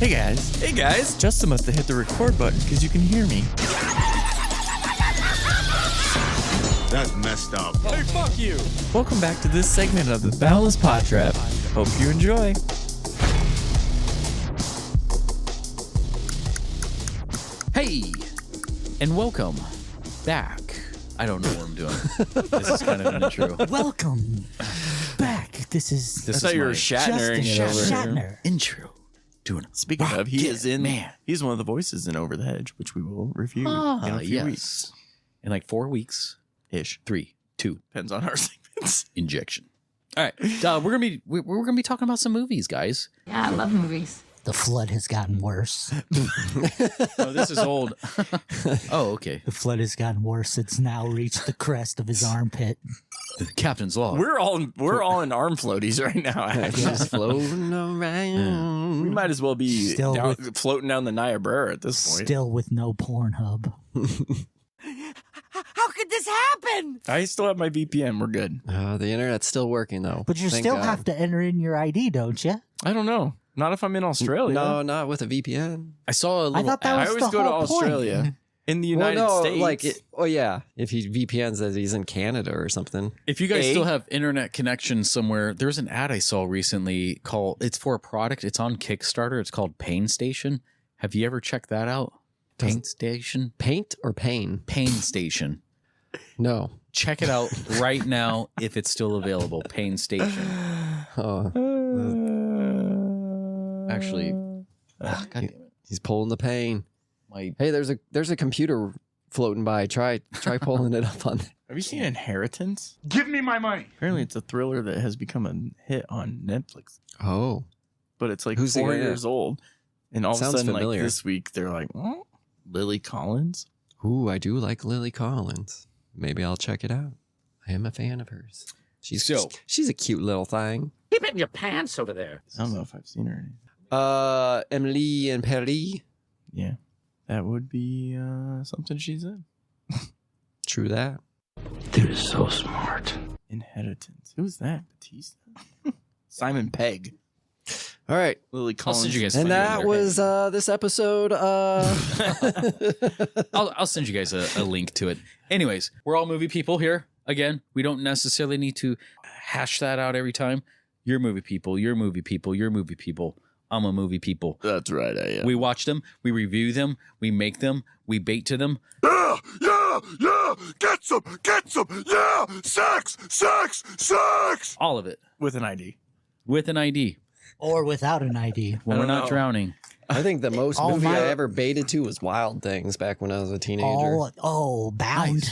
Hey guys. Hey guys. Justin must have hit the record button because you can hear me. That's messed up. Hey, fuck you. Welcome back to this segment of the Boundless PodTrap. Hope you enjoy. Hey, and welcome back. I don't know what I'm doing. This is kind of an intro. Welcome back. This is I thought you were Shatnering it over. Shatner. Intro. Doing it. Speaking of, he's one of the voices in Over the Hedge, which we will review in a few weeks. In like 4 weeks. Ish. 3, 2. Depends on our segments. Injection. All right. We're gonna be talking about some movies, guys. Yeah, I love movies. The flood has gotten worse. Oh, this is old. Oh, okay. The flood has gotten worse. It's now reached the crest of his armpit. The captain's log. We're all in arm floaties right now. Actually. Just floating around. We might as well be Still floating down the Niobrara at this point. Still with no Pornhub. How could this happen? I still have my VPN. We're good. The internet's still working though. But you Thank still God. have to enter in your ID, don't you? I don't know. Not if I'm in Australia. No, not with a VPN. I saw a little. I thought that I was always the go to whole Australia. point. In the United States. If he VPNs that he's in Canada or something. If you guys still have internet connection somewhere, there's an ad I saw recently called. It's for a product. It's on Kickstarter. It's called Pain Station. Have you ever checked that out? Pain Station. Paint or pain? Pain Station. No. Check it out right now if it's still available. Pain Station. Actually, God damn it. He's pulling the pain. My Hey, there's a computer floating by. Try pulling it up on. Have you seen Inheritance? Give me my money. Apparently, it's a thriller that has become a hit on Netflix. Oh, But it's like Who's the 4 guy? years old. And all of a Sounds sudden, familiar. like this week, they're like, oh, Lily Collins? ooh, I do like Lily Collins. Maybe I'll check it out. I am a fan of hers. She's a cute little thing. Keep it in your pants over there. I don't know if I've seen her. Emily and Perry. Yeah. That would be something she's in. True that. They're so smart. Inheritance. Who's that? Batista? Simon Pegg. All right. Lily I'll Collins. send you guys. And funny that later. was this episode. I'll send you guys a link to it. Anyways, we're all movie people here. Again, we don't necessarily need to hash that out every time. You're movie people. You're movie people. You're movie people. I'm a movie people. That's right, I am. We watch them. We review them. We make them. We bait to them. Yeah, get some, yeah, sex. All of it With an ID. with an ID Or without an ID. when we're don't not know. drowning. I think the most All movie my- I ever baited to was Wild Things back when I was a teenager. Bound.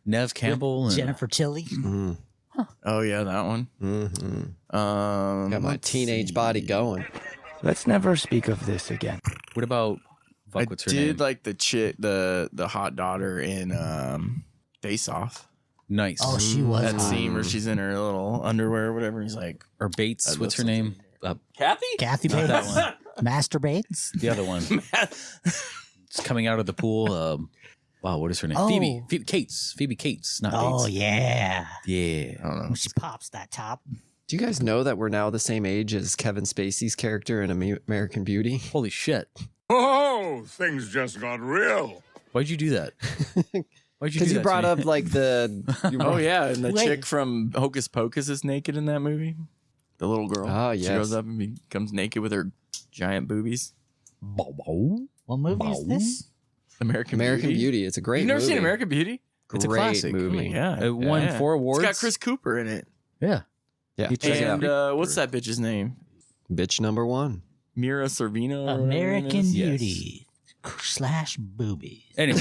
Nev Campbell and Jennifer Tilly. Mm. Oh, yeah, that one. Mm-hmm. Got my let's teenage see. body going. Let's never speak of this again. what about I what's her did name? like the chick, the hot daughter in Face Off. Nice. Oh, she was That hot. scene where she's in her little underwear or whatever. He's like, Or Bates. I'd What's her love name? Kathy? Kathy Not that Bates. one. Masturbates. The other one. It's coming out of the pool. Wow, what is her name? Oh. Phoebe Cates. Phoebe Cates, not Oh, Bates. yeah. Yeah. I don't know. When she pops that top. Do you guys know that we're now the same age as Kevin Spacey's character in American Beauty? Holy shit. Oh, things just got real. Why'd you do that? Why'd you do Because that you to brought me? up like the. Oh, yeah. And the Wait. chick from Hocus Pocus is naked in that movie. The little girl. Ah, She yes. goes up and becomes naked with her giant boobies. What movie is this? American Beauty. It's a great You've never movie. seen American Beauty? It's a Great classic movie. Yeah. It won 4 awards. It's got Chris Cooper in it. Yeah. Yeah. You check it And out. what's that bitch's name? Bitch number one. Mira Sorvino? or whatever her name American is? Yes. Beauty / boobies. Anyway,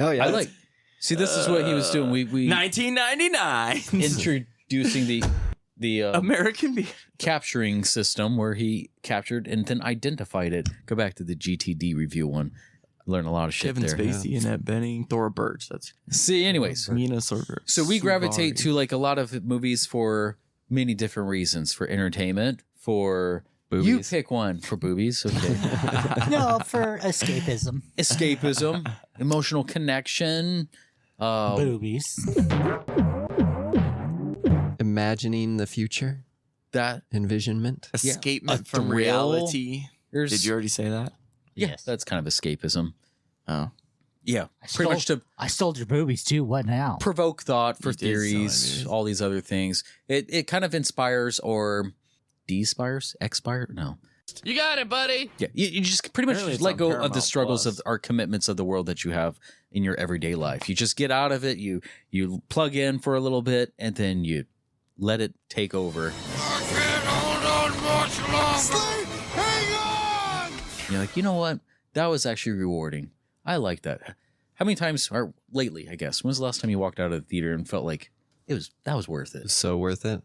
Oh, yeah. I like. See, this is what he was doing. We 1999. introducing the American Beauty. capturing system where he captured and then identified it. Go back to the GTD review one. Learn a lot of shit Kevin there. Spacey, Annette Bening, Thora Birch. That's See, anyways, Mina Sorvino. so we gravitate to like a lot of movies for many different reasons. For entertainment, for Boobies. You pick one for boobies. Okay. No, for escapism. Escapism, emotional connection. Boobies. Imagining the future. that. envisionment. Escapement a from thrill. reality. There's, Did you already say that? Yeah, Yes. that's kind of escapism. Oh. Yeah, pretty much to I stole your movies too. What now? provoke thought for You did sell theories, it. all these other things. It kind of inspires or expire? No. You got it, buddy. Yeah, you just pretty much Apparently just it's let on go of the Paramount struggles Plus. of our commitments of the world that you have in your everyday life. You just get out of it. You plug in for a little bit, and then you let it take over. You're like, you know what? That was actually rewarding. I like that. How many times, or lately, I guess, when was the last time you walked out of the theater and felt like that was worth it? So worth it?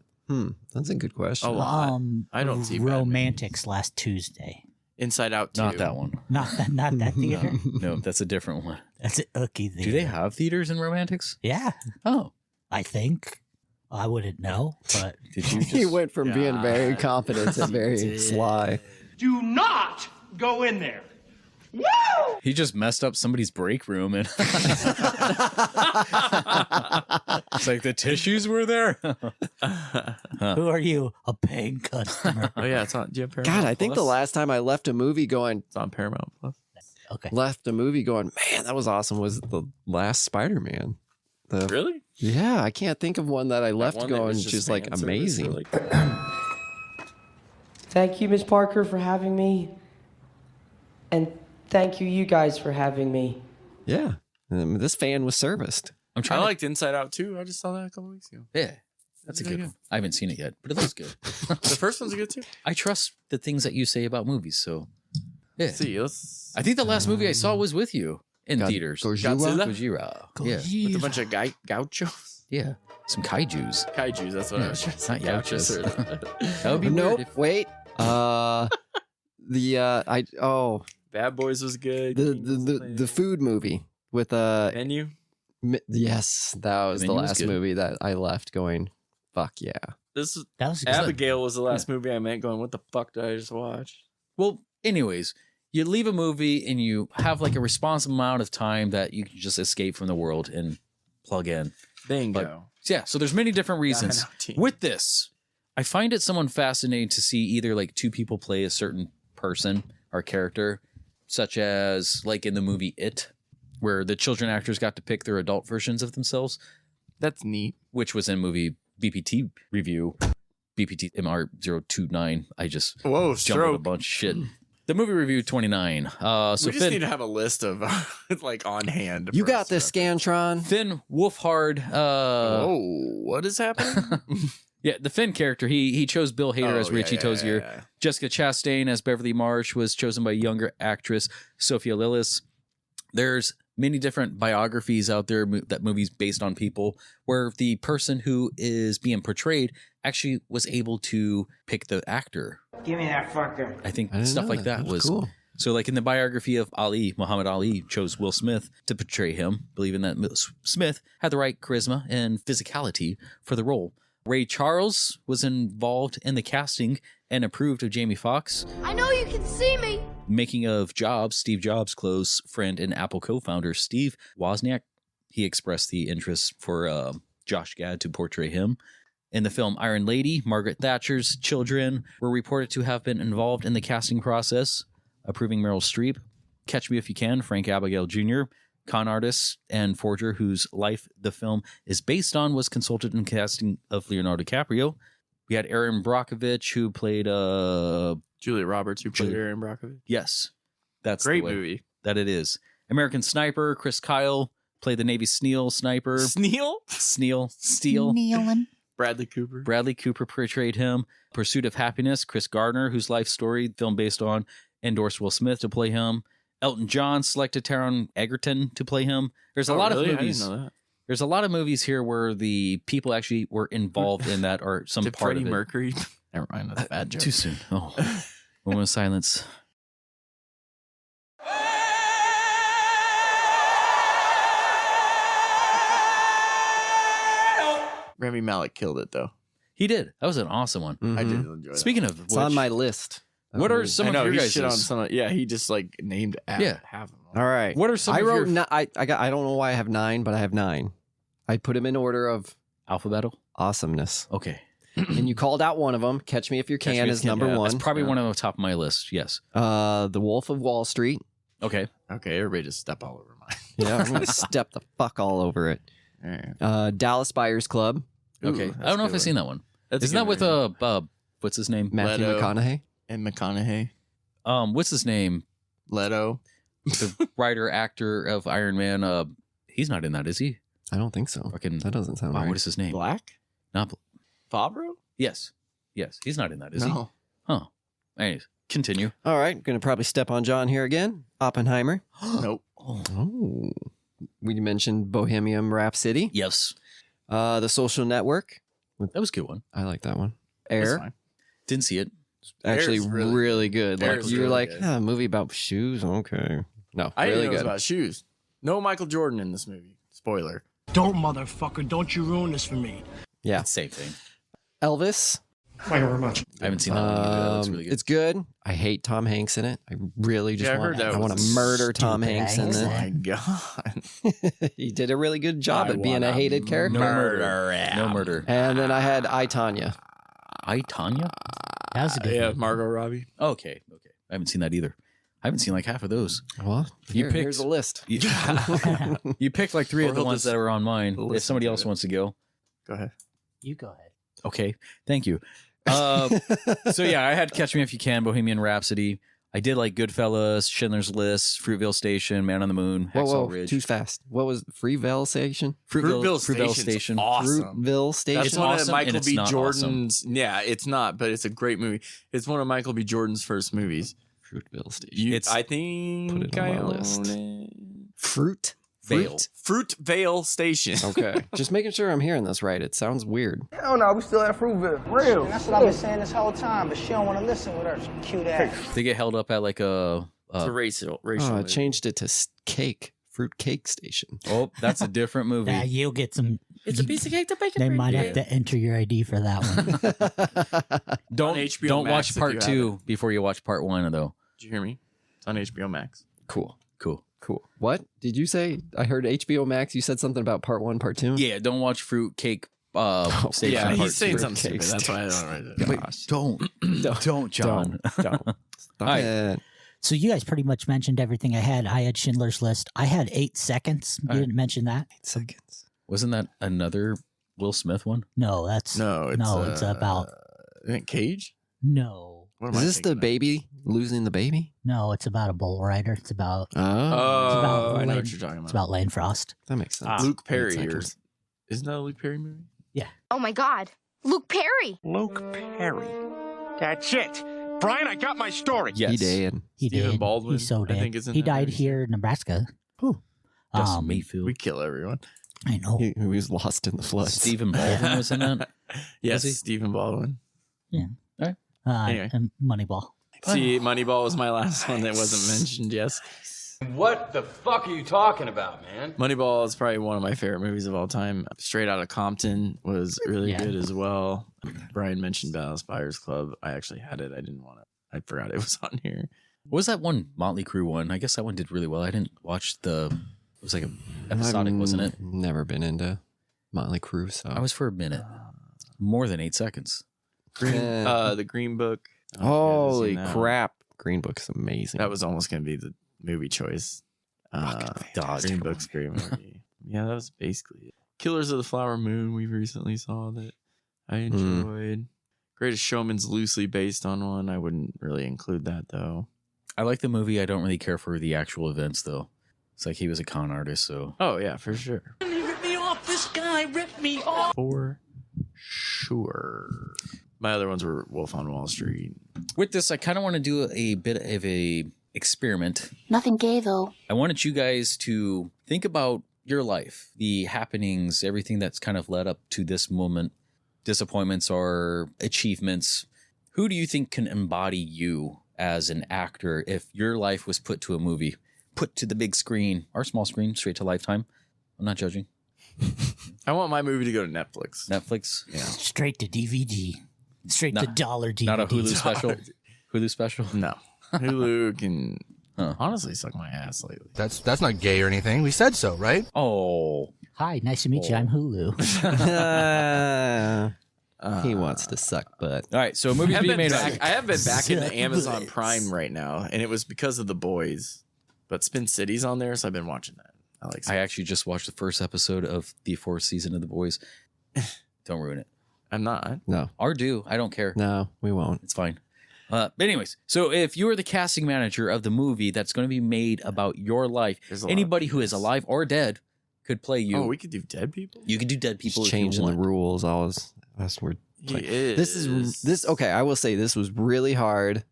That's a good question. A lot. I don't see bad Romantics last Tuesday. Inside Out 2. Not that one. Not that theater. No, that's a different one. That's an Ookie theater. Do they have theaters in Romantics? Yeah, Oh, I think. I wouldn't know, but did you He just... went from being very confident to very sly. Do not go in there. He just messed up somebody's break room and it's like the tissues were there. who are you? A paying customer. Oh, yeah. It's on. Do you have Paramount God, I think the Plus? last time I left a movie going, It's on Paramount Plus. Okay. man, that was awesome, was the last Spider-Man. Really? Yeah, I can't think of one that I left One that going was just like fan service or, amazing. like- Thank you, Ms. Parker, for having me. And thank you guys for having me. Yeah, this fan was serviced. I'm I trying. liked Inside Out too. I just saw that a couple weeks ago. Yeah, that's a good one. I haven't seen it yet, but it looks good. The first one's good too. I trust the things that you say about movies, so yeah. Let's see. Let's I think the last movie I saw was with you in theaters. Godzilla? Gojira. Yeah, with a bunch of gauchos. yeah. Some kaijus. Kaijus. That's what I Yeah, was trying to say. not Gauchos Yakuza. are- That would be Nope. weird if- Wait. Bad Boys was good. The food movie with Menu. yes, that was the Menu was last good. movie that I left going, fuck yeah. This is That was good. Abigail was the last movie I meant going. What the fuck did I just watch? Well, anyways, you leave a movie and you have like a responsible amount of time that you can just escape from the world and plug in. Bingo. Yeah, so there's many different reasons. With this, I find it somewhat fascinating to see either like two people play a certain person or character, such as like in the movie It, where the children actors got to pick their adult versions of themselves, That's neat. which was in movie BPT review, BPT MR029. I just Whoa, jumbled a stroke. bunch of shit. The movie review 29. So We just Finn, need to have a list of like on hand. You for got us this, to- Scantron. Finn Wolfhard. Oh, what is happening? Yeah, the Finn character, he chose Bill Hader as Richie Tozier. Yeah. Jessica Chastain as Beverly Marsh was chosen by younger actress Sophia Lillis. There's many different biographies out there that movies based on people where the person who is being portrayed actually was able to pick the actor. Give me that fucker. I think I didn't stuff know like that was cool. So like in the biography of Ali, Muhammad Ali chose Will Smith to portray him, believing that Smith had the right charisma and physicality for the role. Ray Charles was involved in the casting and approved of Jamie Foxx. I know you can see me. Making of Jobs, Steve Jobs' close friend and Apple co-founder Steve Wozniak, he expressed the interest for Josh Gad to portray him. In the film Iron Lady, Margaret Thatcher's children were reported to have been involved in the casting process, approving Meryl Streep. Catch Me If You Can, Frank Abagnale Jr., con artist and forger whose life the film is based on, was consulted in casting of Leonardo DiCaprio. We had Aaron Brockovich, who played Julia Roberts, who played Julia- Aaron Brockovich. yes, that's Great the way movie. that it is. American Sniper, Chris Kyle played the Navy SEAL sniper. Sneal? Steel. Kneeling. Bradley Cooper. Bradley Cooper portrayed him. Pursuit of Happiness, Chris Gardner, whose life story, film based on, endorsed Will Smith to play him. Elton John selected Taron Egerton to play him. There's a lot really? of movies. I didn't know that. There's a lot of movies here where the people actually were involved in that or some Did part Freddie of it. Mercury? Never mind, that's a bad joke. Too soon. Oh, moment of silence. Rami Malek killed it though. He did. That was an awesome one. I did Mhm. enjoy Speaking of It's which, on my list. what are some I know of your he guys' shit on some. Yeah, he just like named Yeah. half of them. All right. What are some I of wrote your I don't know why I have 9, but I have 9. I put them in order of alphabetical? awesomeness. Okay. and you called out one of them. Catch Me If You Can is number one. That's probably one on the top of my list. Yes. The Wolf of Wall Street. Okay. Okay, everybody just step all over mine. Yeah, I'm going to step the fuck all over it. Dallas Buyers Club. Okay. I don't know if I've seen that one. Isn't that with what's his name? Matthew McConaughey. And McConaughey. What's his name? Leto. The writer actor of Iron Man. He's not in that, is he? I don't think so. Fucking, that doesn't sound right. What is his name? Black? Not Favreau? Yes. He's not in that, is he? No. Huh. Anyways, continue. All right, going to probably step on John here again. Oppenheimer. Nope. Oh. We mentioned Bohemian Rhapsody. Yes. The Social Network. That was a good one. I like that one. Air. Didn't see it. Actually, really good. Like, you're really like, good. a movie about shoes. Okay. No, I really didn't know it was good. about shoes. No Michael Jordan in this movie. Spoiler. Don't, motherfucker. Don't you ruin this for me. Yeah. Same thing. Elvis. Thank you very much. I haven't seen that one either. That looks really good. It's good. I hate Tom Hanks in it. I really just Yeah, I want. heard that I want to was murder Tom Hanks in Oh it. my god. He did a really good job I at being a wanna hated character. No murder. No murder. And then I had I, Tonya. I, Tanya? That was a good Yeah, one. Margot Robbie. Okay. I haven't seen that either. I haven't seen like half of those. Well, You here's picked- a list. You picked like three Or of the he'll ones just that were on mine. If listen somebody to else it. wants to go. Go ahead. You go ahead. Okay. Thank you. So yeah, I had Catch Me If You Can, Bohemian Rhapsody. I did like Goodfellas, Schindler's List, Fruitvale Station, Man on the Moon, Hacksaw Ridge. Too fast. What was Fruitvale Station? Fruitvale Station's Station. awesome. Fruitville Station. That's one awesome, of and Michael it's B. not Jordan's. Yeah, it's not, but it's a great movie. It's one of Michael B. Jordan's first movies. Fruitville Station. I think Put it on I my own list. it. Fruit. Vale. Fruitvale Station. Okay. Just making sure I'm hearing this right. It sounds weird. Hell no, we still at Fruitville. Real. That's what I've been saying this whole time, but she don't want to listen with her cute ass. They get held up at like a. It's a racial. Oh, I changed it to cake. Fruit Cake Station. Oh, that's a different movie. Yeah, you'll get some. It's a piece of cake to bake. They might have to enter your ID for that one. Don't On HBO don't Max watch if you part have 2 before you watch part 1 though. Did you hear me? It's on HBO Max. Cool. Cool. What did you say? I heard HBO Max. You said something about part 1, part 2? Yeah, don't watch Fruit Cake Station. Yeah, part he's saying 2. something stupid. That's why I don't write it. Wait, don't, John. Don't. Stop All right. it. So you guys pretty much mentioned everything I had. I had Schindler's List. I had 8 Seconds. You didn't mention that? 8 seconds. Wasn't that another Will Smith one? No, that's it's about Isn't it Cage? no. What am Is I this the thinking of? baby losing the baby? No, it's about a bull rider. It's about Oh, Oh, I know Lane- what you're talking about. it's about Lane Frost. that makes sense. Luke 8 Perry. seconds. Isn't that a Luke Perry movie? Oh my God. Luke Perry. Luke Perry. That's it. Brian, I got my story. Yes. He did. He Stephen did. Baldwin, He's so I dead. think is in He that died movie. here in Nebraska. Justin Mayfield. We kill everyone. I know. He was lost in the floods. Stephen Baldwin was in that. Yes, he? Stephen Baldwin. Anyway. And Moneyball. See, Moneyball was my last one that wasn't mentioned. Yes. What the fuck are you talking about, man? Moneyball is probably one of my favorite movies of all time. Straight Outta Compton was really good as well. Brian mentioned Dallas Buyers Club. I actually had it. I didn't want it. I forgot it was on here. What was that one Motley Crue one? I guess that one did really well. I didn't watch the. It was like a episodic, wasn't it? Never been into Motley Crue, so I was for a minute, more than 8 seconds. The Green Book. Holy crap! Green Book is amazing. That was almost going to be the movie choice. Green Book's a great movie. Yeah, that was basically it. Killers of the Flower Moon. We recently saw that. I enjoyed. Greatest Showman's loosely based on one. I wouldn't really include that though. I like the movie. I don't really care for the actual events though. It's like he was a con artist, so. Oh yeah, for sure. He ripped me off. This guy ripped me off. For sure. My other ones were Wolf on Wall Street. With this, I kind of want to do a bit of a experiment. Nothing gay though. I wanted you guys to think about your life, the happenings, everything that's kind of led up to this moment, disappointments or achievements. Who do you think can embody you as an actor if your life was put to a movie, put to the big screen or small screen, straight to Lifetime? I'm not judging. I want my movie to go to Netflix. Netflix? Yeah. Straight to DVD. Straight to dollar DVD. Not a Hulu special? Hulu special? No. Hulu can honestly suck my ass lately. That's not gay or anything. We said so, right? Oh. Hi, nice to meet you. I'm Hulu. He wants to suck butt. All right, so movies being made. I have been back into Amazon Prime right now, and it was because of The Boys. But Spin City's on there, so I've been watching that. I actually just watched the first episode of the 4th season of The Boys. Don't ruin it. I'm not. No. Or do. I don't care. No, we won't. It's fine. But anyways, so if you are the casting manager of the movie that's going to be made about your life, anybody who is alive or dead could play you. Oh, we could do dead people? You could do dead people. Just changing the rules. We're This okay. I will say this was really hard.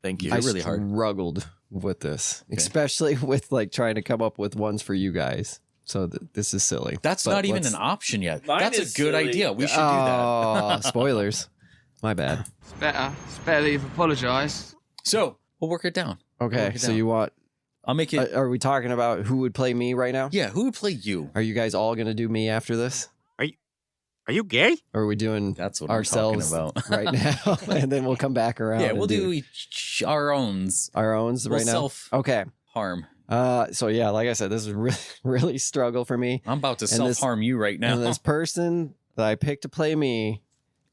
Thank you. I really hard. struggled with this, especially with like trying to come up with ones for you guys. So this is silly. That's But not even let's- an option yet. Mine That's a is good silly. idea. We should do Oh, that. spoilers. My bad. It's better that you've apologised. So we'll work it down. Okay, so you want? I'll make it. Are we talking about who would play me right now? Yeah, who would play you? Are you guys all gonna do me after this? Are you gay? Or are we doing That's what ourselves I'm talking about. right now, and then we'll come back around? Yeah, and we'll do our owns. our owns We'll right now. Okay. Self-harm. So yeah, like I said, this is really really struggle for me. I'm about to And this- self-harm you right now. And this person that I picked to play me.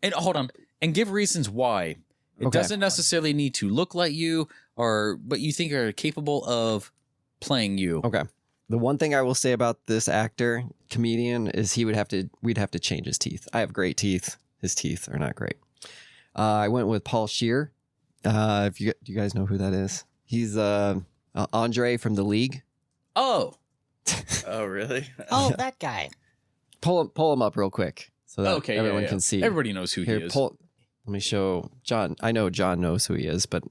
And hold on, and give reasons why. It Okay. doesn't necessarily need to look like you, but you think are capable of playing you. Okay. The one thing I will say about this actor, comedian, is we'd have to change his teeth. I have great teeth. His teeth are not great. I went with Paul Scheer. Do you guys know who that is? He's Andre from The League. Oh. Oh, really? Oh, that guy. Pull him up real quick so that Okay, everyone yeah. can see. Everybody knows who he is. Let me show John. I know John knows who he is, but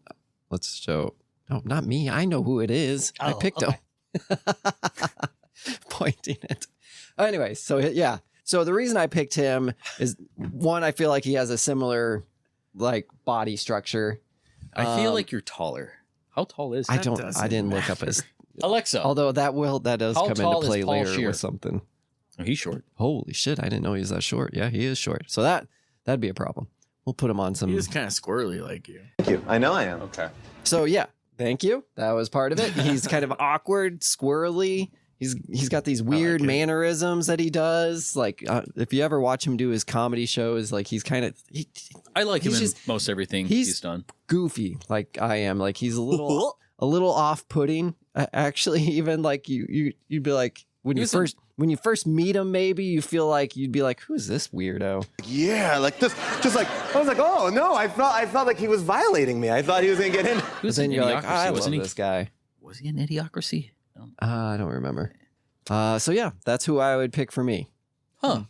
let's show. No, not me. I know who it is. I Oh, picked okay. him. Pointing it. Anyway, so yeah. So the reason I picked him is one, I feel like he has a similar like body structure. I feel like you're taller. How tall is I that? don't. I didn't look up his. Alexa. Although that does How come tall into is play Paul later Scheer? with something. Oh, he's short. Holy shit! I didn't know he was that short. Yeah, he is short. So that'd be a problem. We'll put him on some. He is kind of squirrely like you. Thank you. I know I am. Okay. So yeah, thank you. That was part of it. He's kind of awkward, squirrely. He's got these weird mannerisms that he does. Like if you ever watch him do his comedy shows, like he's kind of I like him he's in just- most everything he's done. goofy like I am. Like he's a little off-putting. Actually, even like you'd be like when you first meet him, maybe you feel like you'd be like, who's this weirdo? Yeah, like this, just like I was like, oh no, I felt like he was violating me. I thought he was gonna get in. But then you're like, I love wasn't he? this guy. Was he in Idiocracy? I don't remember. So yeah, that's who I would pick for me. Huh.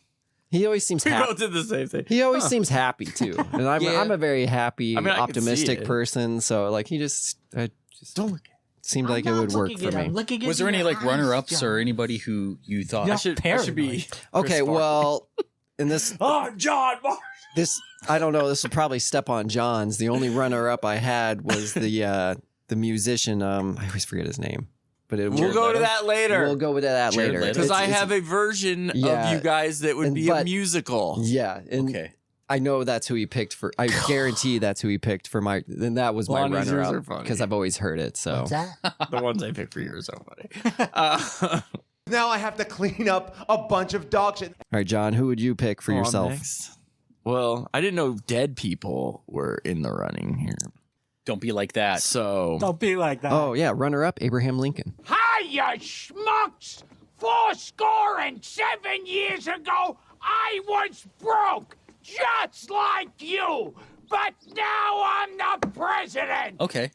He always seems We happy. both did the same thing. He always seems happy too, and I'm a very happy, I mean, I can optimistic see it. person. So like he just don't look. Seemed like it would work for me. Was there any like runner-ups or anybody who you thought I should be Okay, well, in this, John. I don't know. This will probably step on John's. The only runner-up I had was the musician. I always forget his name, but We'll go to that later. We'll go with that Jared later Leto? Because I It's- have a version Yeah. of you guys that would And- be a but- musical. Yeah, and Okay. I know that's who he picked for. I guarantee that's who he picked for my. Then that was my Bonnie's ears are runner-up funny. because I've always heard it. So What's that? The ones I picked for you are so funny. Now I have to clean up a bunch of dog shit. all right, John, who would you pick for I'm yourself? next. Well, I didn't know dead people were in the running here. Don't be like that. So Don't be like that. Oh yeah, runner-up Abraham Lincoln. Hi, you schmucks! 77 years ago, I was broke, just like you. But now I'm the president. Okay.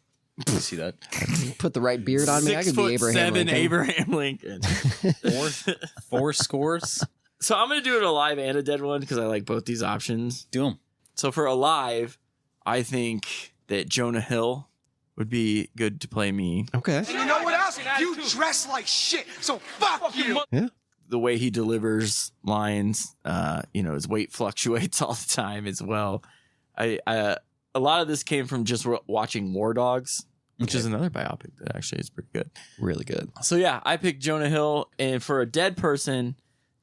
I see that. Put the right beard on me. I could be Abraham 6'7" Lincoln. Abraham Lincoln. Four scores. So I'm gonna do it a live and a dead one because I like both these options. Do them. So for a live, I think that Jonah Hill would be good to play me. Okay. You know what else? You dress like shit, so fuck you. Yeah. The way he delivers lines, his weight fluctuates all the time as well. A lot of this came from just watching War Dogs, which is another biopic that actually is pretty good. Really good. So yeah, I picked Jonah Hill, and for a dead person,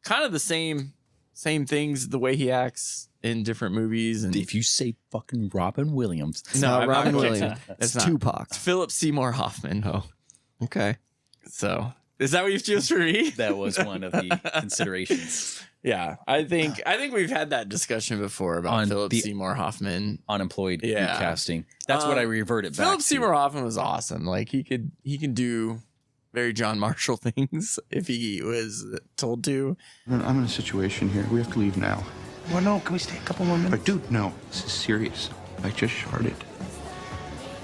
kind of the same things, the way he acts in different movies. And If you say fucking Robin Williams. No, Robin Williams. It's It's not. Tupac. It's Philip Seymour Hoffman. Oh, okay. So is that what you choose for me? That was one of the considerations. Yeah, I think we've had that discussion before about On Philip the- Seymour Hoffman. Unemployed Yeah. casting. That's what I reverted back Philip to. Seymour Hoffman was awesome. Like he can do very John Marshall things if he was told to. I'm in a situation here. We have to leave now. Well, no, can we stay a couple more minutes? But dude, no. This is serious. I just sharted.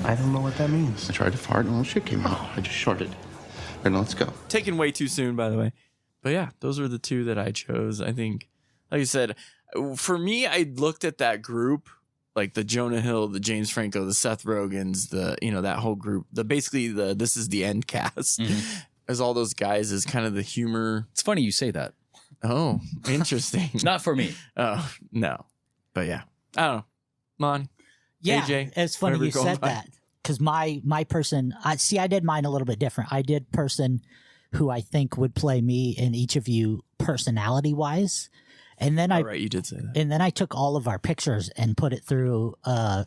I don't know what that means. I tried to fart and a little shit came out. I just sharted. All right, now let's go. Taken way too soon, by the way. But yeah, those were the two that I chose. I think, like I said, for me, I looked at that group, like the Jonah Hill, the James Franco, the Seth Rogens, that whole group, basically this is the end cast, as all those guys as kind of the humor. It's funny you say that. Oh, interesting. Not for me. Oh, no. But yeah, I don't know. Mon, Yeah, AJ, it's funny whatever you you're going said by. that because my person, I did mine a little bit different. I did person who I think would play me and each of you personality wise, and then Right, you did say that. and then I took all of our pictures and put it through a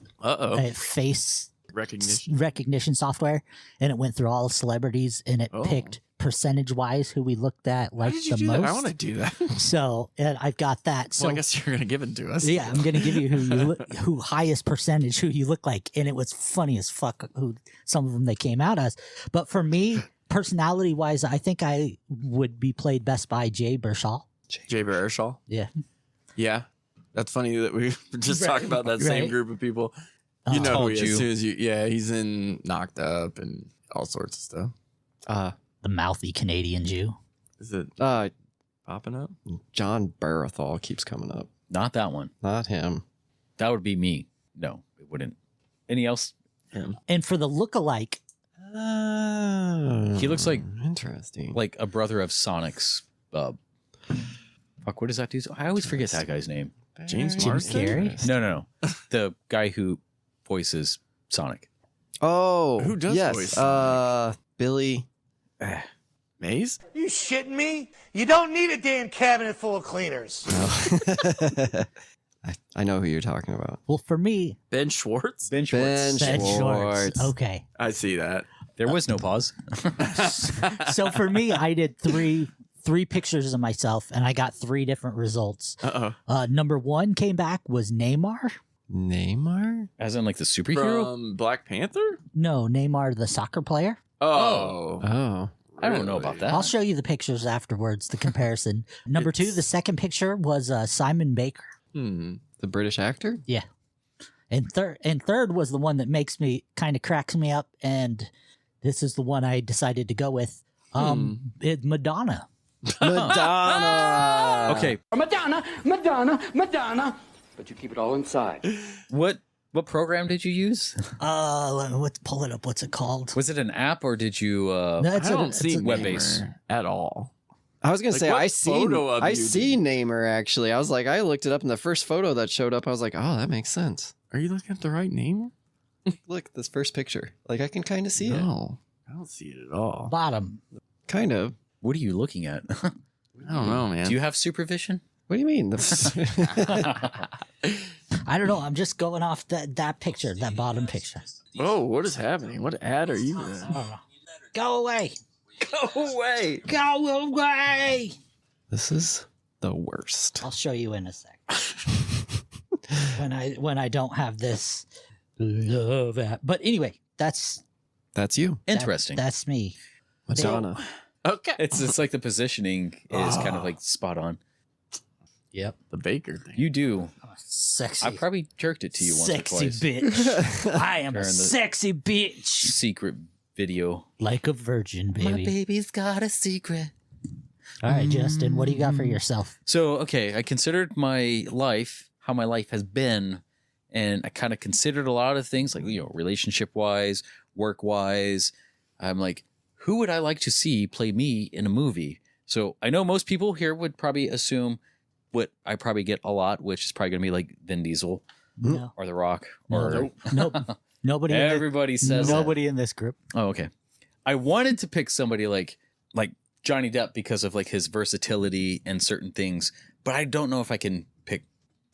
face recognition software, and it went through all celebrities and it picked percentage wise who we looked at like did you the do most. that? I want to do that. So and I've got that. So Well, I guess you're gonna give it to us. yeah, I'm gonna give you who highest percentage who you look like, and it was funny as fuck who some of them they came out as. But for me, personality wise, I think I would be played best by Jay Baruchel. Jay Baruchel. Yeah, Yeah, that's funny that we just Right. talked about that same Right. group of people. You know who Told he is you. as soon as you. Yeah, he's in Knocked Up and all sorts of stuff. the mouthy Canadian Jew. Is it popping up? John Barathol keeps coming up. Not that one. Not him. That would be me. No, it wouldn't. Any else? Him. And for the lookalike, He looks like interesting, like a brother of Sonic's. Fuck, what does that do? I always forget that guy's name. James Jim Marsden? Carrey. No. The guy who voices Sonic. Oh, Who does yes. voice Billy Mays? You shitting me? You don't need a damn cabinet full of cleaners. I know who you're talking about. Well, for me, Ben Schwartz? Ben Ben Schwartz. Schwartz. Okay. I see that. There was no pause. So for me, I did three pictures of myself, and I got 3 different results. Number 1 came back was Neymar. Neymar? As in like the superhero? From Black Panther? No, Neymar, the soccer player. Oh. I don't know about that. I'll show you the pictures afterwards, the comparison. Number 2, the second picture was Simon Baker. The British actor? Yeah. And third was the one that makes me kind of cracks me up, and this is the one I decided to go with. Madonna. Madonna. Okay. Madonna. But you keep it all inside. What program did you use? Let's pull it up. What's it called? Was it an app or did you No, I don't see web-based Neymar at all. I was gonna Like, say what I see photo of you see Neymar actually. I was like, I looked it up, and the first photo that showed up, I was like, oh, that makes sense. Are you looking at the right name? Look, this first picture. Like I can kind of see it. No, I don't see it at all. Bottom. Kind of. What are you looking at? I don't know, man. Do you have supervision? What do you mean? I don't know. I'm just going off that picture, that bottom picture. Oh, what is happening? What ad are you in? Go away. Go away. Go away. This is the worst. I'll show you in a sec. when I don't have this love app. But anyway, that's you. Interesting. That's me. Madonna. Okay. It's like the positioning is kind of like spot on. Yep. The Baker thing. You do. Sexy. I probably jerked it to you once Sexy or twice. bitch. I am a During the sexy bitch. Secret video. Like a virgin, baby. My baby's got a secret. All right, Justin, what do you got for yourself? So, okay, I considered my life, how my life has been, and I kind of considered a lot of things, like, relationship-wise, work-wise. I'm like, who would I like to see play me in a movie? So I know most people here would probably assume what I probably get a lot, which is probably going to be like Vin Diesel No. or The Rock. Or Nope. Nobody. Everybody says that. nobody in this group. Oh, okay. I wanted to pick somebody like Johnny Depp because of like his versatility and certain things, but I don't know if I can pick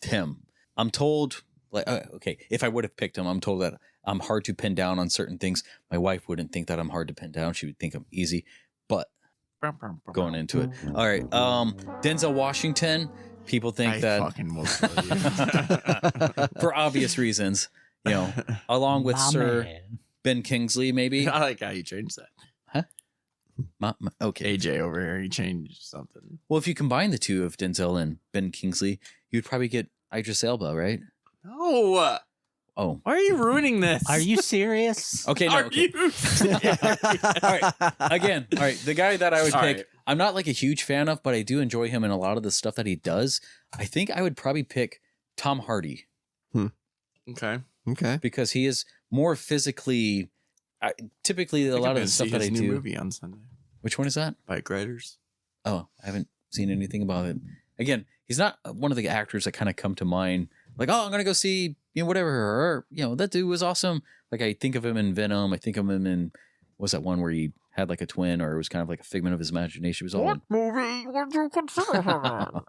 him. I'm told if I would have picked him, I'm told that I'm hard to pin down on certain things. My wife wouldn't think that I'm hard to pin down. She would think I'm easy, but going into it. All right. Denzel Washington. People think that fucking will kill you. for obvious reasons, you know, along with Sir Ben Kingsley, maybe. I like how you changed that. Huh? Okay. AJ over here, he changed something. Well, if you combine the two of Denzel and Ben Kingsley, you'd probably get Idris Elba, right? No. Oh. Why are you ruining this? Are you serious? Okay, no. Okay. All right. Again, all right. The guy that I would pick, right. I'm not like a huge fan of, but I do enjoy him in a lot of the stuff that he does. I think I would probably pick Tom Hardy. Okay. Because he is more physically. Typically, a lot of the stuff that I do. Movie on Sunday. Which one is that? Bike Riders. Oh, I haven't seen anything about it. Again, he's not one of the actors that kind of come to mind. Like, oh, I'm gonna go see, you know, whatever, or, you know, that dude was awesome. Like, I think of him in Venom. I think of him in, was that one where he had like a twin, or it was kind of like a figment of his imagination? It was all What movie would you consider him in?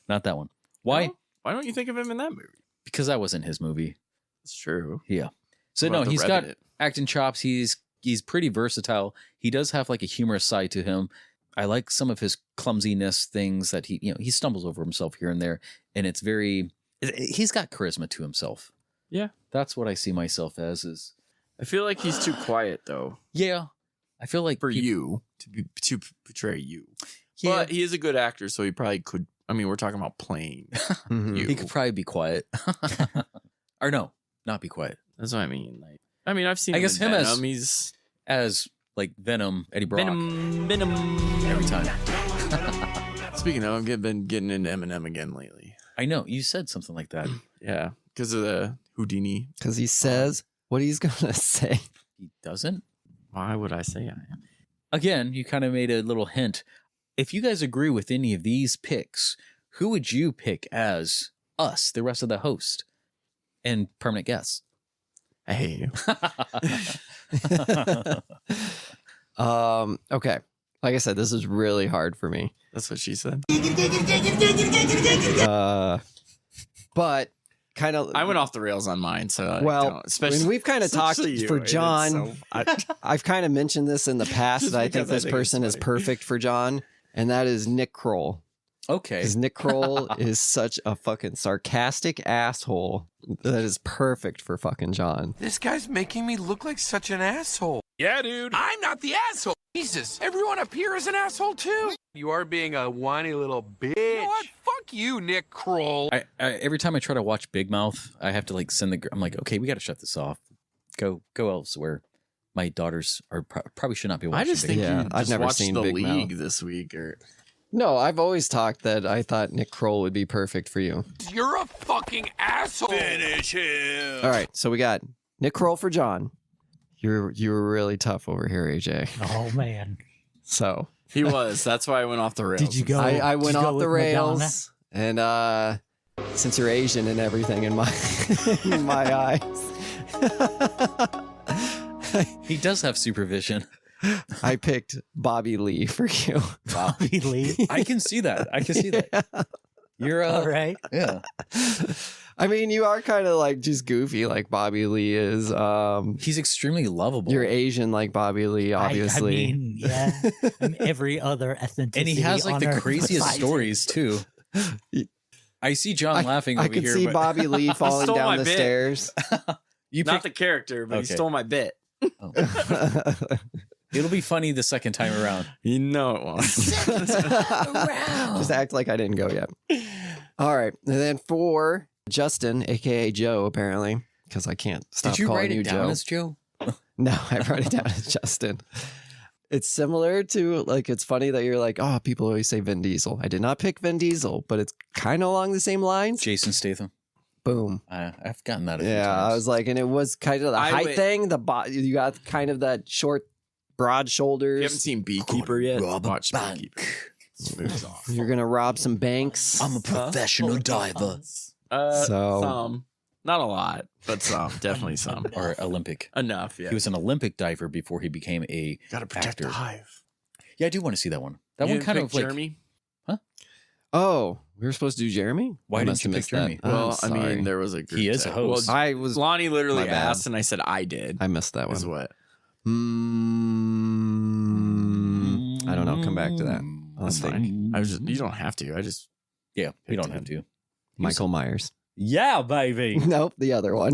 Not that one. Why? Why don't you think of him in that movie? Because that wasn't his movie. It's true. Yeah. So no, he's got acting chops. He's pretty versatile. He does have like a humorous side to him. I like some of his clumsiness things that he stumbles over himself here and there, and it's very. He's got charisma to himself. Yeah, that's what I see myself as. Is I feel like he's too quiet though. Yeah, I feel like for you to portray you. Yeah. But he is a good actor, so he probably could. I mean, we're talking about playing. You. He could probably be quiet, or no, not be quiet. That's what I mean. Like, I mean, I've seen. I guess him Venom. as like Venom, Eddie Brock. Venom every time. Speaking of, I've been getting into Eminem again lately. I know you said something like that. Yeah, because of the Houdini. Because he says what he's gonna say. He doesn't. Why would I say I am? Again, you kind of made a little hint. If you guys agree with any of these picks, who would you pick as us, the rest of the host, and permanent guests? I hate you. Okay. Like I said, this is really hard for me. That's what she said. But kind of, I went off the rails on mine. So especially we've kind of talked for John. I've kind of mentioned this in the past that I think this person is perfect for John, and that is Nick Kroll. Okay, because Nick Kroll is such a fucking sarcastic asshole that is perfect for fucking John. This guy's making me look like such an asshole. Yeah, dude. I'm not the asshole. Jesus. Everyone up here is an asshole, too. You are being a whiny little bitch. You know what? Fuck you, Nick Kroll. I every time I try to watch Big Mouth, I have to like I'm like, okay, we got to shut this off. Go elsewhere. My daughters are probably should not be watching. I just think I've never seen the Big League Mouth this week. No, I've always talked that I thought Nick Kroll would be perfect for you. You're a fucking asshole. Finish him. All right, so we got Nick Kroll for John. You were really tough over here, AJ. Oh man. So he was. That's why I went off the rails. Did you go? I went off the rails, Madonna? and since you're Asian and everything in my in my eyes, he does have supervision. I picked Bobby Lee for you. Bobby Lee. I can see that. I can see that. You're all right. Yeah. I mean, you are kind of like just goofy like Bobby Lee is. He's extremely lovable. You're Asian like Bobby Lee, obviously. I mean, yeah. And every other ethnicity. And he has like the craziest besides stories too. I see John laughing over I could here. see but... Bobby Lee falling down the stairs. You not the character, but he stole my bit. Oh. It'll be funny the second time around. You know it won't. Just act like I didn't go yet. All right. And then for Justin, aka Joe, apparently, because I can't stop Did you calling write you it down Joe. as Joe? No, I wrote it down as Justin. It's similar to, like, it's funny that you're like, oh, people always say Vin Diesel. I did not pick Vin Diesel, but it's kind of along the same lines. Jason Statham. Boom. I've gotten that a few Yeah, times. I was like, and it was kind of the height thing. You got kind of that short, broad shoulders. You haven't seen Beekeeper yet? Watch Beekeeper. Smooth off. You're going to rob some banks. I'm a professional diver. Some. Not a lot, but some. Definitely some. Or Olympic. Enough, yeah. He was an Olympic diver before he became a Gotta protect actor. the hive. Yeah, I do want to see that one. That You one didn't kind pick of like... Jeremy? Oh, we were supposed to do Jeremy? Why I didn't must you have pick missed that. Jeremy? Well, I'm I mean, sorry. there was a group He is a host. Well, I was Lonnie literally my bad. asked, and I said I did. I missed that Is one. what? I don't know. Come back to that. That's fine. You don't have to. Yeah, we don't have to. Michael Myers. Yeah, baby. Nope, the other one.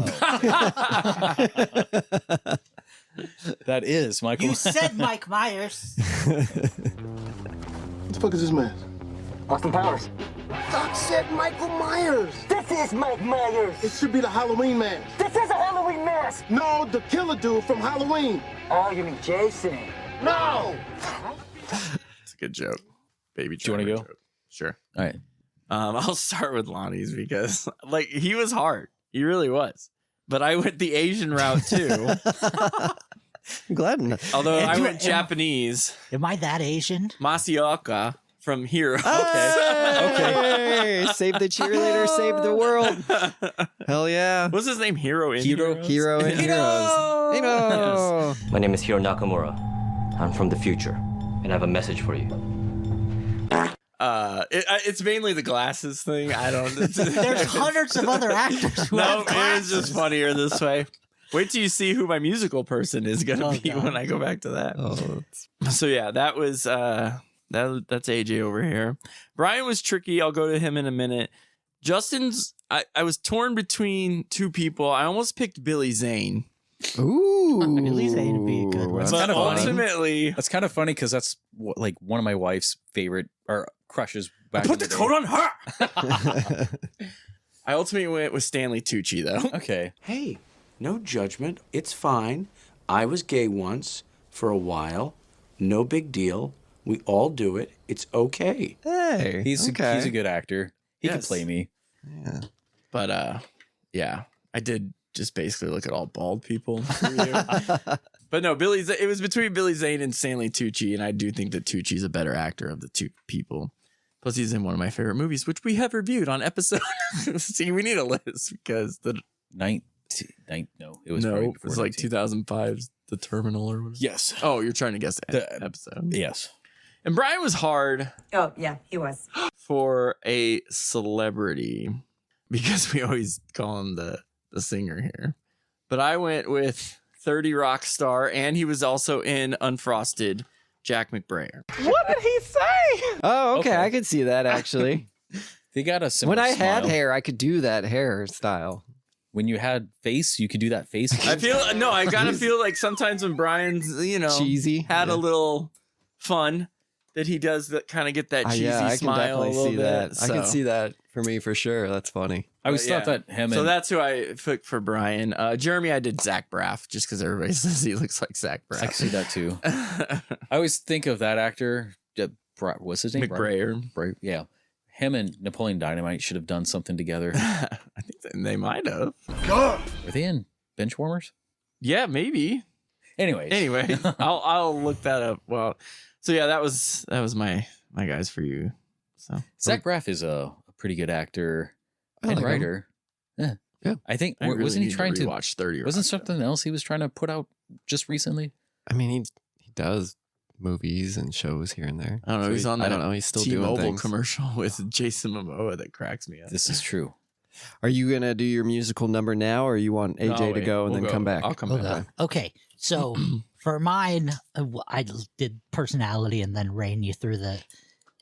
That is Michael. You said Mike Myers. What the fuck is this man? Austin Powers. Doc said Michael Myers. This is Mike Myers. It should be the Halloween mask. This is a Halloween mask. No, the killer dude from Halloween. Oh, you mean Jason? No. It's a good joke. Baby. Do you want to go? Joke. Sure. All right. I'll start with Lonnie's because he was hard. He really was. But I went the Asian route too. I'm glad. Although I went Japanese. Am I that Asian? Masioka from Hero. Okay. Save the cheerleader, save the world. Hell yeah. What's his name? Hero in Heroes? Hero in Heroes. Hero. Yes. My name is Hiro Nakamura. I'm from the future, and I have a message for you. It's mainly the glasses thing. I don't. There's hundreds of other actors who have It glasses. was just funnier this way. Wait till you see who my musical person is gonna be when I go back to that. So yeah, that was that's AJ over here. Brian was tricky. I'll go to him in a minute. Justin's. I was torn between two people. I almost picked Billy Zane. Ooh, Billy Zane would be a good one. That's But kind of ultimately, That's kind of funny because that's like one of my wife's favorite or crushes. Back put in the day. coat on her. I ultimately went with Stanley Tucci though. Okay. Hey, no judgment. It's fine. I was gay once for a while. No big deal. We all do it. It's okay. Hey, He's a good actor. He can Yes. play me. Yeah. But yeah, I did just basically look at all bald people for you. But no, it was between Billy Zane and Stanley Tucci, and I do think that Tucci's a better actor of the two people. Plus, he's in one of my favorite movies, which we have reviewed on episode. See, we need a list because it was it was like 2005's The Terminal or whatever. Yes. Oh, you're trying to guess the episode. Yes. And Brian was hard. Oh, yeah, he was. For a celebrity, because we always call him the singer here. But I went with 30 Rock star, and he was also in Unfrosted, Jack McBrayer. What did he say? Oh, okay. I could see that actually. They got a similar When I had smile. hair, I could do that hairstyle. When you had face, you could do that face. I gotta feel like sometimes when Brian's, cheesy, had a little fun, that he does that kind of get that cheesy yeah, I can smile definitely a little see bit. that. I can So- see that for me for sure. That's funny. I always thought that him So and that's who I picked for Brian. Jeremy, I did Zach Braff just because everybody says he looks like Zach Braff. I can see that too. I always think of that actor. What's his name? McBrayer. Yeah. Him and Napoleon Dynamite should have done something together. I think they might have. Were they in Benchwarmers? Yeah, maybe. Anyway, I'll look that up. Well, so yeah, that was my guys for you. So Zach Braff is a pretty good actor I and like him. writer. Yeah. Yeah. I think I really wasn't he need to trying to rewatch 30 Wasn't Rock, something else he was trying to put out just recently? I mean, he does movies and shows here and there. I don't know. He's on that I don't know. He's still doing T-Mobile things. commercial with Jason Momoa that cracks me up. This is true. Are you gonna do your musical number now, or you want AJ to wait. go and We'll then go. come back? I'll come Okay. back. Okay, so for mine, I did personality and then ran you through the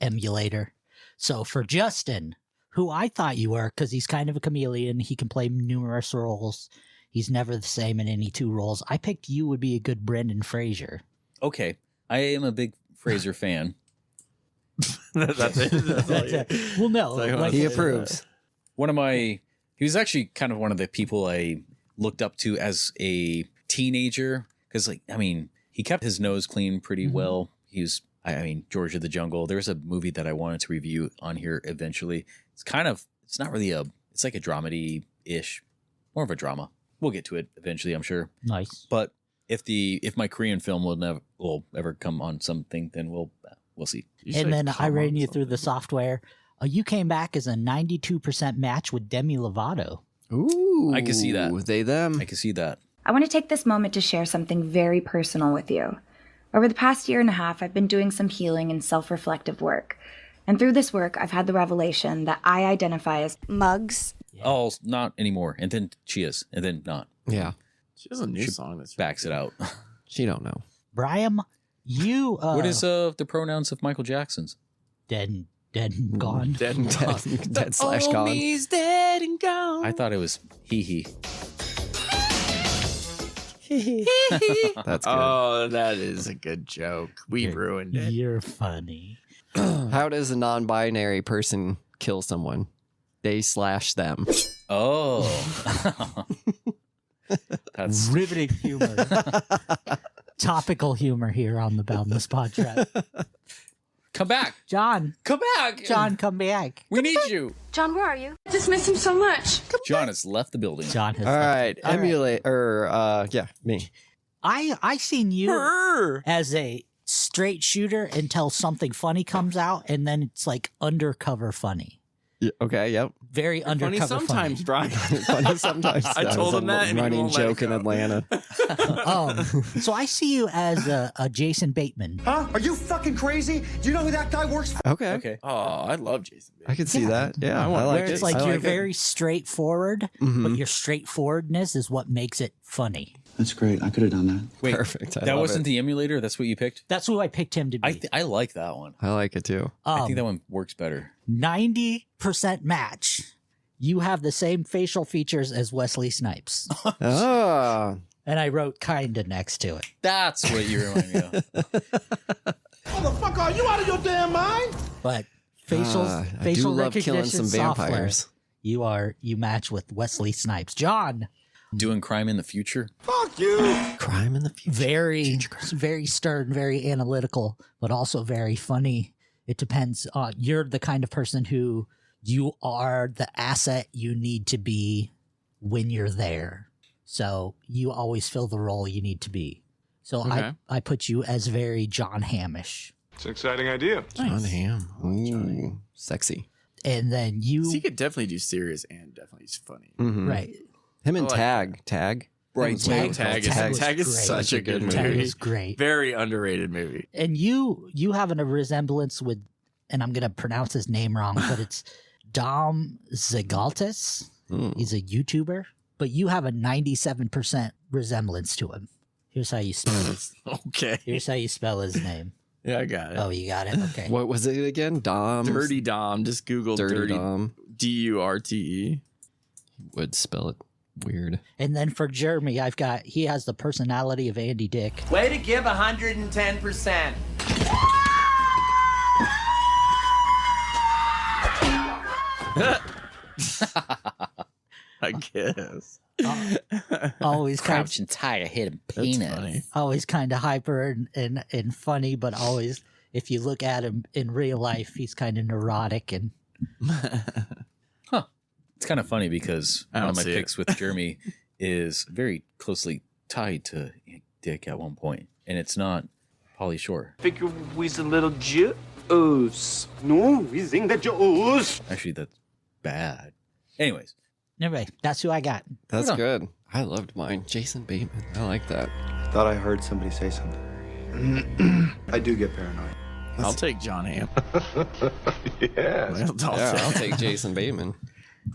emulator. So for Justin, who I thought you were, because he's kind of a chameleon, he can play numerous roles. He's never the same in any two roles. I picked you would be a good Brendan Fraser. Okay. I am a big Fraser fan. That's it. That's all you- Well, no, That's all you like- want He to say. approves. He was actually kind of one of the people I looked up to as a teenager. Because, he kept his nose clean pretty well. He was, George of the Jungle. There's a movie that I wanted to review on here eventually. It's not really it's like a dramedy-ish, more of a drama. We'll get to it eventually, I'm sure. Nice. But if my Korean film will ever come on something, then we'll see. And then I ran you through the software. You came back as a 92% match with Demi Lovato. Ooh, I can see that. They them. I can see that. I want to take this moment to share something very personal with you. Over the past year and a half, I've been doing some healing and self-reflective work. And through this work, I've had the revelation that I identify as mugs. Oh, not anymore. And then she is, and then not. Yeah, She has a new song that's backs it out. she don't know. Brian, You. What is the pronouns of Michael Jackson's? Dead and gone. Dead and gone. Dead slash gone. He's dead and gone. I thought it was he. That's good. Oh, that is a good joke. We ruined it. You're funny. How does a non-binary person kill someone? They/them. Oh. That's riveting humor. Topical humor here on the Boundless PodTrap. Come back. John. Come back. John, come back. We need you. John, where are you? I just miss him so much. John has left the building. John has All right. Emulate or me. I seen you as a straight shooter until something funny comes out, and then it's like undercover funny. Yeah, okay, yep. Very undercover funny sometimes, Brian. Funny sometimes. I told him that, and he running won't let it joke in go. Atlanta. So I see you as a Jason Bateman. Huh? Are you fucking crazy? Do you know who that guy works for? Okay. Oh, I love Jason Bateman. I can see that. Yeah, I Where like it's it. like I you're like it. very straightforward, Mhm. but your straightforwardness is what makes it funny. That's great. I could have done that. Wait, Perfect. I that love wasn't it. the emulator? That's what you picked? That's who I picked him to be. I like that one. I like it too. I think that one works better. 90% match. You have the same facial features as Wesley Snipes. Oh. And I wrote kinda next to it. That's what you remind me of. Motherfucker, are you out of your damn mind? But facial I do facial love killing recognition some vampires. software, you match with Wesley Snipes. John, Doing crime in the future? Fuck you. Crime in the future. very stern, very analytical, but also very funny. It depends. You're the kind of person who you are the asset you need to be when you're there. So you always fill the role you need to be. So Okay. I put you as very John Hamish. It's an exciting idea. John Hamm. Ooh, sexy. And then you, So he could definitely do serious and definitely funny. Mhm. right. Him and I like Tag. Right. Tag- Tag Tag is was great. such a good movie. Tag is great. Very underrated movie. And you have a resemblance with, and I'm going to pronounce his name wrong, but it's Dom Zagaltis. He's a YouTuber, but you have a 97% resemblance to him. Here's how you spell his. Okay. Here's how you spell his name. Yeah, I got it. Oh, you got it. Okay. What was it again? Dom. Dirty Dom. Just Google Dirty Dom. Durte. Would spell it weird. And then for Jeremy, he has the personality of Andy Dick. Way to give 110%. I guess. Always Crouching tiger, hit him penis. always kind of hyper and funny, but always, if you look at him in real life, he's kind of neurotic and. It's kind of funny because I one don't of my see it. picks with Jeremy is very closely tied to Dick at one point, and it's not Pauly Shore. Figure we's a little juice. No, we sing the juice. Actually, that's bad. Anyways, Anyway, that's who I got. That's Hold good. I loved mine. Jason Bateman. I like that. Thought I heard somebody say something. I do get paranoid. I'll take John Hamm. Yes. I'll take Jason Bateman.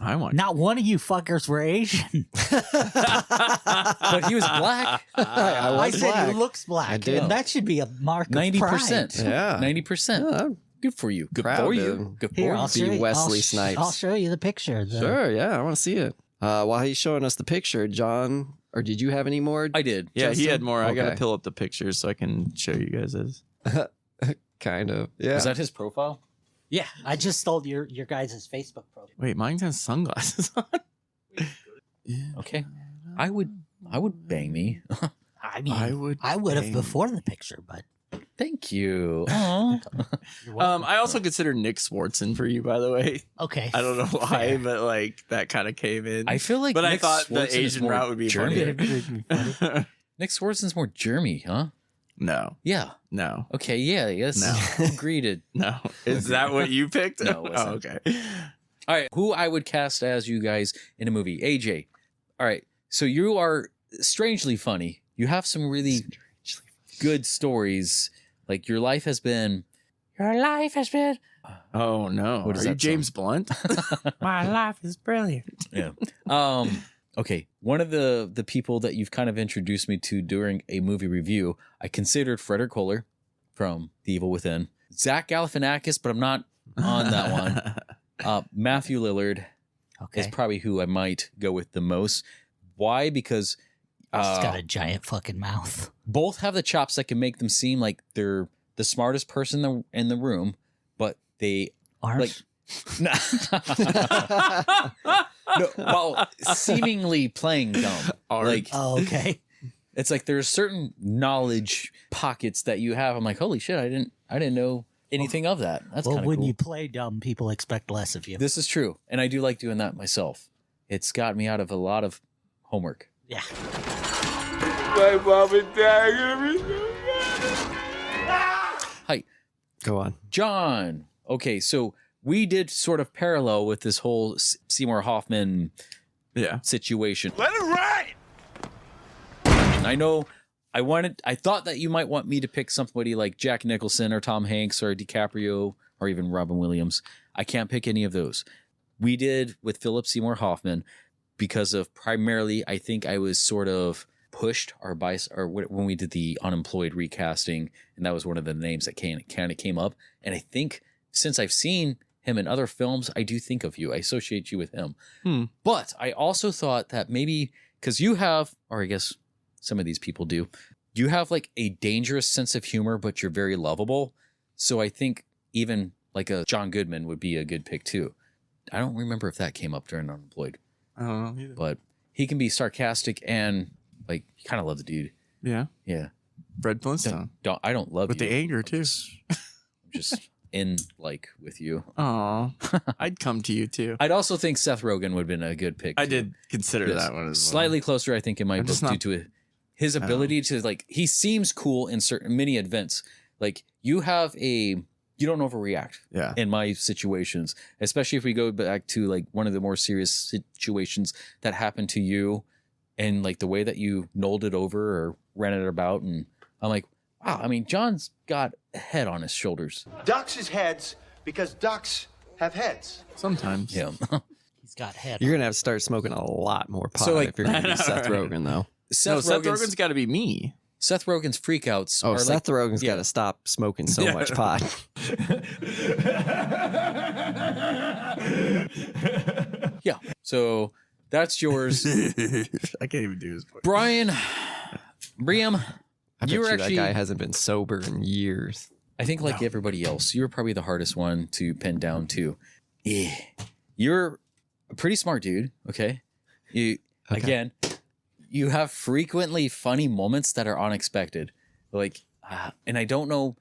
I want. Not one of you fuckers were Asian. but he was black. I said black. he looks black. I did. And that should be a mark of 90%. Yeah. 90%. Yeah, Good for you. Good proud for to you. Good for Here, you. I'll show you. Wesley I'll Snipes. I'll show you the picture. Sure, yeah, I want to see it. While he's showing us the picture, John, or did you have any more? I did. Yeah, he Justin? had more. I got to Okay. pull up the pictures so I can show you guys this. Kind of. Yeah. Is that his profile? Yeah, I just stole your guys' Facebook profile. Wait, mine has sunglasses on. Okay. I would bang me. I mean, I would have bang. before the picture, but Thank you. I also consider Nick Swartzen for you, by the way. okay. I don't know why, Fair. but like that kind of came in. I feel like but I Nick thought Swartzen the is Asian more route would be German. funnier. Nick Swartzen's more Jeremy, huh? No, Yeah. no, Okay. Yeah. Yes. No. Agreed. no. Is that what you picked? No, it Oh, wasn't. okay. All right. Who I would cast as you guys in a movie? AJ. All right. So you are strangely funny. You have some really good stories. Like your life has been. Oh no! What is Are you that James Blunt? My life is brilliant. Yeah. Okay. One of the people that you've kind of introduced me to during a movie review, I considered Frederick Kohler. from The Evil Within. Zach Galifianakis, but I'm not on that one. Matthew Lillard is probably who I might go with the most. Why? Because He's got a giant fucking mouth. Both have the chops that can make them seem like they're the smartest person in the room, but they aren't. Like, no, while seemingly playing dumb. Like, oh, okay. It's like there's certain knowledge pockets that you have. I'm like, holy shit, I didn't know anything of that. That's well, kind of when cool. you play dumb, people expect less of you. This is true, and I do like doing that myself. It's got me out of a lot of homework. Yeah. My mom and dad are gonna be so Hi. Go on. John. Okay, so we did sort of parallel with this whole Seymour Hoffman situation. Let it ride! I know I thought that you might want me to pick somebody like Jack Nicholson or Tom Hanks or DiCaprio or even Robin Williams. I can't pick any of those. We did with Philip Seymour Hoffman because of primarily, I think I was sort of pushed when we did the unemployed recasting, and that was one of the names that kind of came up. And I think since I've seen him in other films, I do think of you. I associate you with him. But I also thought that maybe because you have, or I guess some of these people do, you have like a dangerous sense of humor, but you're very lovable. So I think even like a John Goodman would be a good pick too. I don't remember if that came up during Unemployed. I don't know either. But he can be sarcastic and like, you kind of love the dude. Yeah. Yeah. Fred Flintstone. I don't love with you. the anger too. Just in like with you. Oh, I'd come to you too. I'd also think Seth Rogen would have been a good pick. I did consider that one as slightly closer, I think, in my book due to his ability to like. He seems cool in many events. Like you don't overreact. Yeah. In my situations, especially if we go back to like one of the more serious situations that happened to you, and like the way that you knolled it over or ran it about, and I'm like, wow. I mean, John's got a head on his shoulders. Ducks is heads because ducks have heads. Sometimes. Yeah. He's got head. You're gonna have to start smoking a lot more pot if you're gonna be Seth Rogen, though. Seth Rogen's got to be me. Seth Rogen's freakouts. Oh, are Seth Rogen's got to stop smoking so much pot. Yeah. So that's yours. I can't even do his voice. Briam, I bet you were that actually guy hasn't been sober in years. I think like everybody else, you were probably the hardest one to pin down too. Yeah. You're a pretty smart dude. Okay. Again, you have frequently funny moments that are unexpected. Like, and I don't know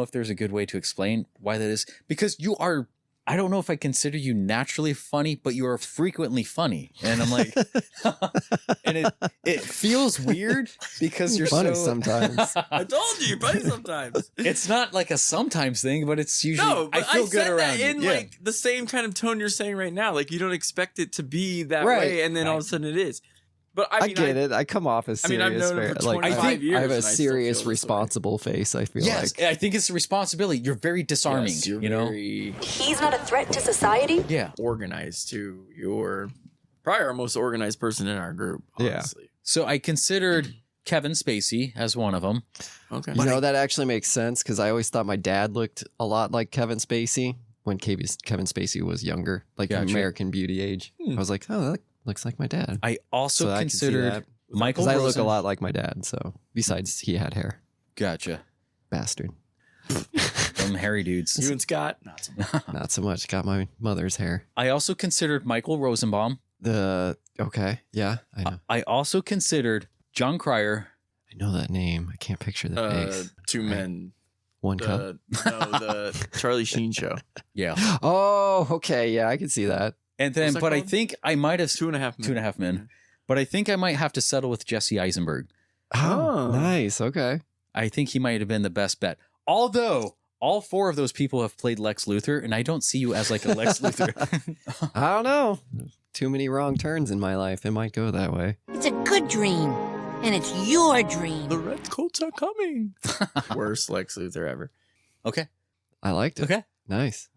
if there's a good way to explain why that is, because you are, I don't know if I consider you naturally funny, but you are frequently funny. And I'm like, and it feels weird because you're funny so sometimes. I told you, funny sometimes. It's not like a sometimes thing, but it's usually, No, but I feel good said around that in you. like the same kind of tone you're saying right now. Like you don't expect it to be that Right. way, and then all of a sudden it is. But I I mean, get it. I come off as serious. I've known him for like, 25 years. I have a and I still serious, feel this way. responsible face. I feel Yes, like. I think it's a responsibility. You're very disarming. Yes, you're you know, very He's not a threat to society? yeah. organized too. You're probably our most organized person in our group. Honestly. So I considered Kevin Spacey as one of them. Okay. You know, that actually makes sense because I always thought my dad looked a lot like Kevin Spacey when Kevin Spacey was younger, like Gotcha. American Beauty age. I was like, oh, that looks like my dad. I also So I can see considered that. Michael Because I look Rosen. a lot like my dad. So besides, he had hair. Gotcha. Bastard. Them hairy dudes. You and Scott, not so much. Not so much. Got my mother's hair. I also considered Michael Rosenbaum. Okay. Yeah, I know. I also considered John Cryer. I know that name. I can't picture the face. Two men. One cup. The Charlie Sheen show. Yeah. Oh, okay. Yeah, I can see that. And then, What's that but I called? think I might have 2.5 Men. 2.5 Men. But I think I might have to settle with Jesse Eisenberg. Oh, nice. Okay. I think he might have been the best bet. Although all four of those people have played Lex Luthor, and I don't see you as like a Lex Luthor. I don't know. Too many wrong turns in my life. It might go that way. It's a good dream, and it's your dream. The red coats are coming. Worst Lex Luthor ever. Okay. I liked it. Okay. Nice.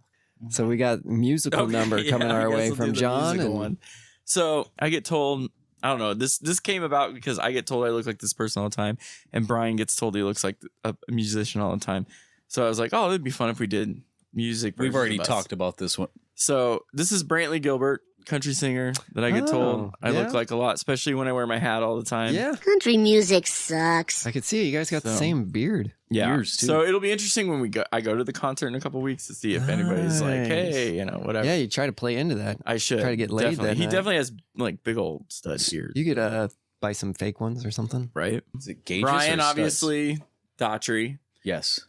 So we got musical number coming I our guess way we'll from do the John. musical And one. So I get told I don't know. This came about because I get told I look like this person all the time, and Brian gets told he looks like a musician all the time. So I was like, oh, it'd be fun if we did music. We've already talked about this one. So this is Brantley Gilbert, country singer that I get told I look like a lot, especially when I wear my hat all the time. Yeah. Country music sucks. I could see it. You guys got the same beard. Yeah. Beards, too. So it'll be interesting when I go to the concert in a couple weeks to see if anybody's like, hey, whatever. Yeah, you try to play into that. I should try to get laid. Definitely. He definitely has like big old stud beard. You could buy some fake ones or something, right? Is it gauges Brian, or studs? obviously, Daughtry. Yes.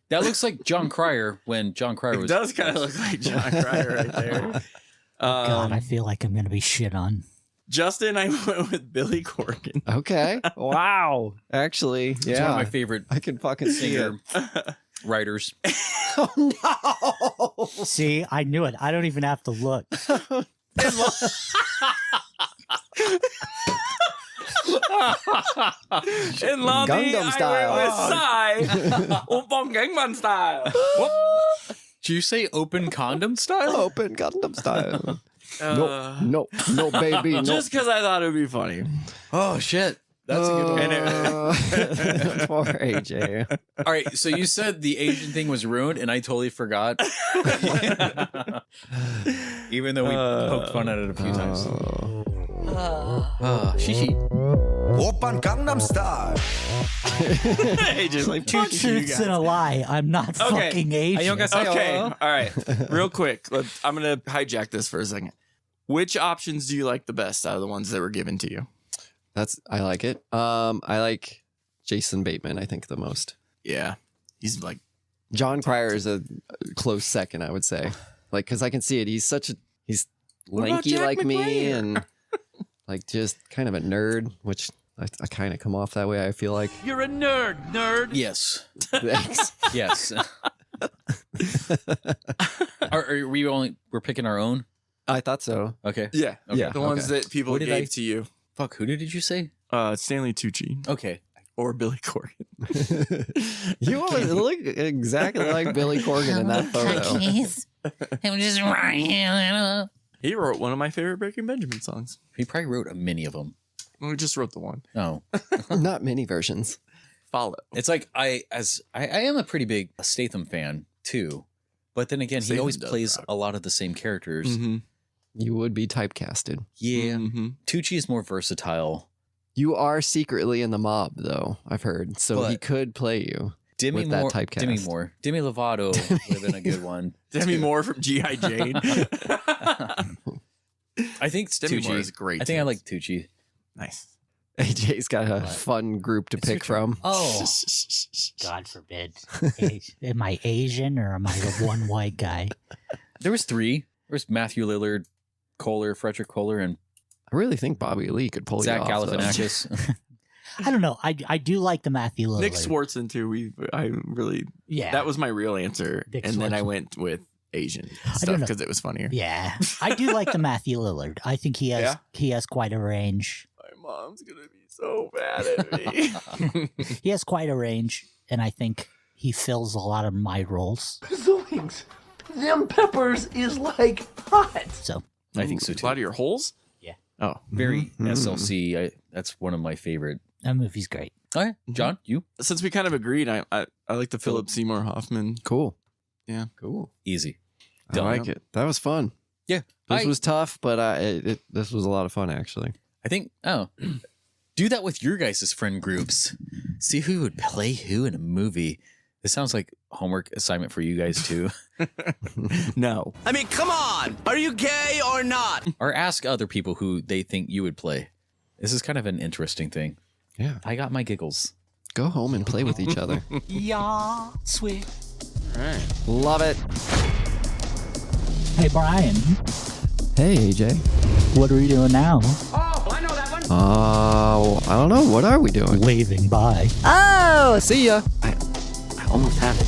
That looks like John Cryer when John Cryer was. It does kind of look like John Cryer right there. God, I feel like I'm going to be shit on. Justin, I went with Billy Corgan. Okay. Wow. Actually, yeah. It's one of my favorite I can fucking see it. writers. Oh, no. See, I knew it. I don't even have to look. In London, Gangnam Style. I went with Psy. Open Gangnam Style. Did you say open condom style? Open Gangnam Style. No, baby. No. Just because I thought it would be funny. Oh, shit. That's a good one. Poor AJ. All right, so you said the Asian thing was ruined, and I totally forgot. Even though we poked fun at it a few times. Shishi. Open Gangnam Style. AJ's like, Two truths and a lie. I'm not fucking Asian. Okay, all right. Real quick, I'm going to hijack this for a second. Which options do you like the best out of the ones that were given to you? I like it. I like Jason Bateman, I think, the most. Yeah. He's like John Cryer is a close second, I would say. Like, because I can see it. He's lanky like me and like just kind of a nerd, which I kind of come off that way, I feel like. You're a nerd. Yes. Thanks. Yes. We're picking our own? I thought so. Okay. Yeah. Okay. Yeah. The ones that people gave to you. Fuck, who did you say? Stanley Tucci. Okay. Or Billy Corgan. You look exactly like Billy Corgan in that photo. I'm just right. He wrote one of my favorite Breaking Benjamin songs. He probably wrote a many of them. Well, we just wrote the one. Oh. Not many versions. Follow. It's like I am a pretty big Statham fan too. But then again, he always plays a lot of the same characters. Mm-hmm. You would be typecasted. Yeah. Mm-hmm. Tucci is more versatile. You are secretly in the mob, though, I've heard. So he could play you with that typecast. Demi Moore. Demi Lovato would have been a good one. Demi Moore from G.I. Jane. I think Demi Tucci Moore is great. I think I like Tucci. Nice. AJ's got a fun group to pick from. Oh, God forbid. Am I Asian or am I the one white guy? There was three. There was Matthew Lillard, Frederick Kohler, and I really think Bobby Lee could pull Zach you off. Galifianakis. I don't know. I do like the Matthew Lillard. Nick Swartzen too. That was my real answer. Nick and then I Swartzen. went with Asian stuff because it was funnier. Yeah, I do like the Matthew Lillard. I think he has quite a range. My mom's gonna be so bad at me. He has quite a range, and I think he fills a lot of my roles. Zoinks. Them peppers is like hot. So I think so too. A lot of your holes? Yeah. Oh, very SLC. That's one of my favorite. That movie's great. All right, John, you? Since we kind of agreed, I like the Philip Seymour Hoffman. Cool. Yeah. Cool. Easy. I like it. That was fun. Yeah. This was tough, but this was a lot of fun, actually. I think, do that with your guys' friend groups. See who would play who in a movie. This sounds like homework assignment for you guys too. No. I mean, come on. Are you gay or not? Or ask other people who they think you would play. This is kind of an interesting thing. Yeah. I got my giggles. Go home and play with each other. Yeah, sweet. All right. Love it. Hey, Brian. Hey, AJ. What are we doing now? Oh, I know that one. I don't know. What are we doing? Waving bye. Oh, see ya. I almost have it.